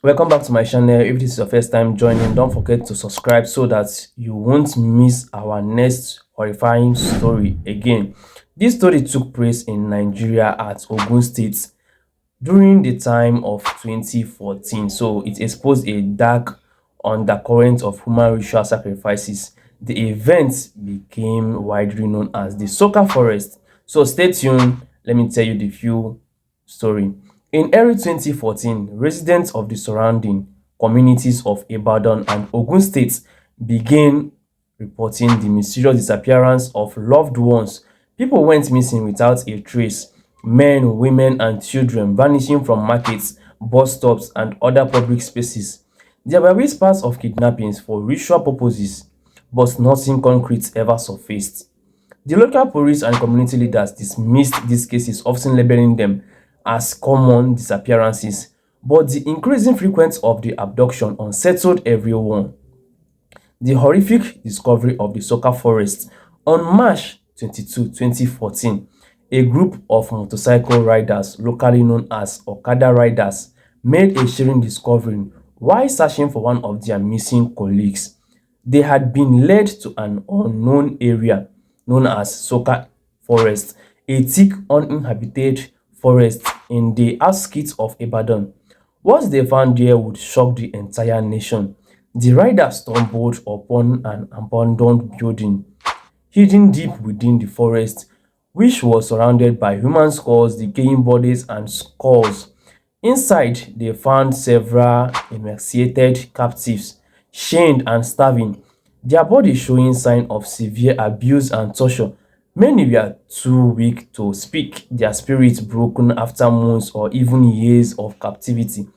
Welcome back to my channel. If this is your first time joining, don't forget to subscribe so that you won't miss our next horrifying story again. This story took place in Nigeria at Ogun State during the time of 2014. So it exposed a dark undercurrent of human ritual sacrifices. The event became widely known as the Soka Forest. So stay tuned. Let me tell you the few story. In early 2014, residents of the surrounding communities of Ibadan and Ogun State began reporting the mysterious disappearance of loved ones. People went missing without a trace. Men, women, and children vanishing from markets, bus stops, and other public spaces. There were whispers of kidnappings for ritual purposes, but nothing concrete ever surfaced. The local police and community leaders dismissed these cases, often labeling them as common disappearances, but the increasing frequency of the abduction unsettled everyone. The horrific discovery of the Soka forest on March 22, 2014, a group of motorcycle riders, locally known as Okada riders, made a chilling discovery while searching for one of their missing colleagues. They had been led to an unknown area known as Soka Forest, a thick, uninhabited forest in the outskirts of Ibadan. What they found there would shock the entire nation. The riders stumbled upon an abandoned building hidden deep within the forest, which was surrounded by human skulls, decaying bodies, and skulls. Inside, they found several emaciated captives, chained and starving, their bodies showing signs of severe abuse and torture. Many were too weak to speak, their spirits broken after months or even years of captivity.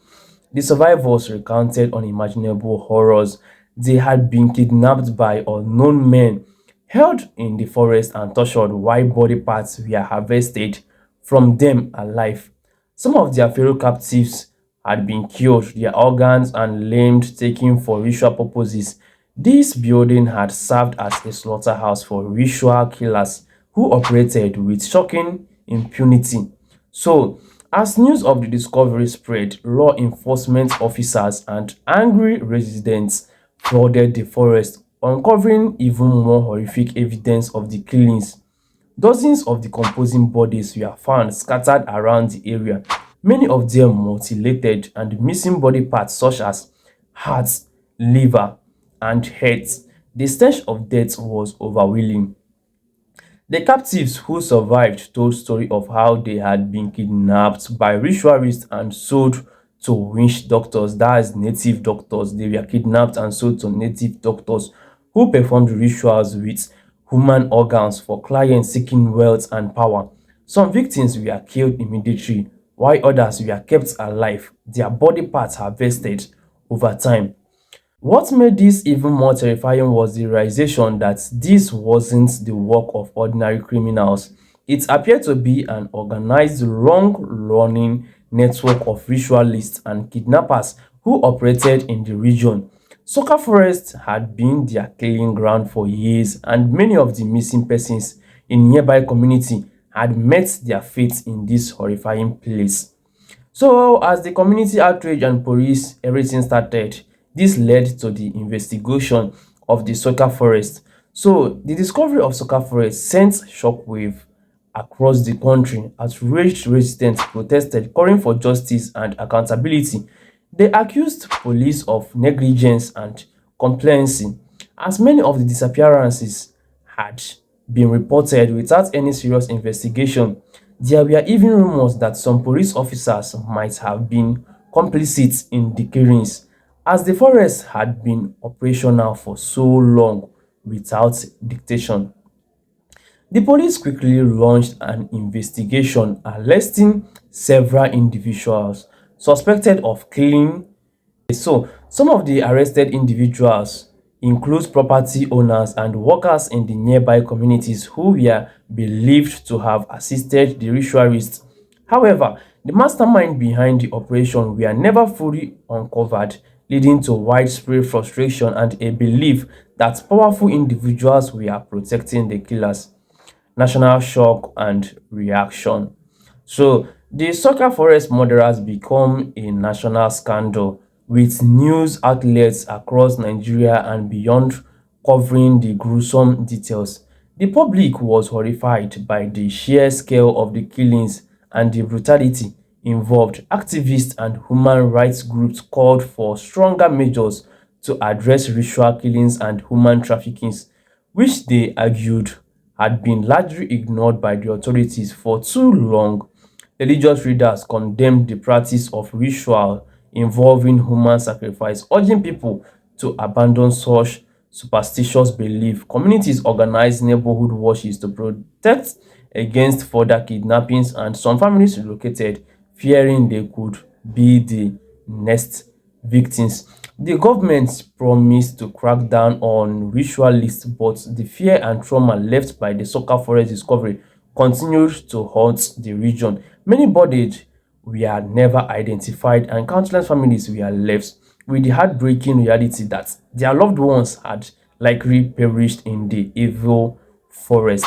The survivors recounted unimaginable horrors. They had been kidnapped by unknown men, held in the forest, and tortured while body parts were harvested from them alive. Some of their fellow captives had been killed, their organs and limbs taken for ritual purposes. This building had served as a slaughterhouse for ritual killers who operated with shocking impunity. So, as news of the discovery spread, law enforcement officers and angry residents flooded the forest, uncovering even more horrific evidence of the killings. Dozens of decomposing bodies were found scattered around the area, many of them mutilated, and missing body parts such as hearts, liver, and heads. The stench of death was overwhelming. The captives who survived told stories of how they had been kidnapped by ritualists and sold to witch doctors, that is native doctors. They were kidnapped and sold to native doctors who performed rituals with human organs for clients seeking wealth and power. Some victims were killed immediately, while others were kept alive, their body parts harvested over time. What made this even more terrifying was the realization that this wasn't the work of ordinary criminals. It appeared to be an organized, long-running network of ritualists and kidnappers who operated in the region. Soka Forest had been their killing ground for years, and many of the missing persons in nearby community had met their fate in this horrifying place. So, as the community outrage and police everything started, this led to the investigation of the Soka Forest. So, the discovery of Soka Forest sent shockwave across the country. Outraged residents protested, calling for justice and accountability. They accused police of negligence and complacency, as many of the disappearances had been reported without any serious investigation. There were even rumors that some police officers might have been complicit in the killings, as the forest had been operational for so long without dictation. The police quickly launched an investigation, arresting several individuals suspected of killing. So, some of the arrested individuals include property owners and workers in the nearby communities who were believed to have assisted the ritualists. However, the mastermind behind the operation were never fully uncovered, leading to widespread frustration and a belief that powerful individuals were protecting the killers. National shock and reaction. So, the Soka Forest murder has become a national scandal with news outlets across Nigeria and beyond covering the gruesome details. The public was horrified by the sheer scale of the killings and the brutality involved. Activists and human rights groups called for stronger measures to address ritual killings and human trafficking, which they argued had been largely ignored by the authorities for too long. Religious leaders condemned the practice of ritual involving human sacrifice, urging people to abandon such superstitious belief. Communities organized neighborhood watches to protect against further kidnappings, and some families relocated, fearing they could be the next victims. The government promised to crack down on ritualists, but the fear and trauma left by the Soka forest discovery continued to haunt the region. Many bodies were never identified, and countless families were left with the heartbreaking reality that their loved ones had likely perished in the evil forest.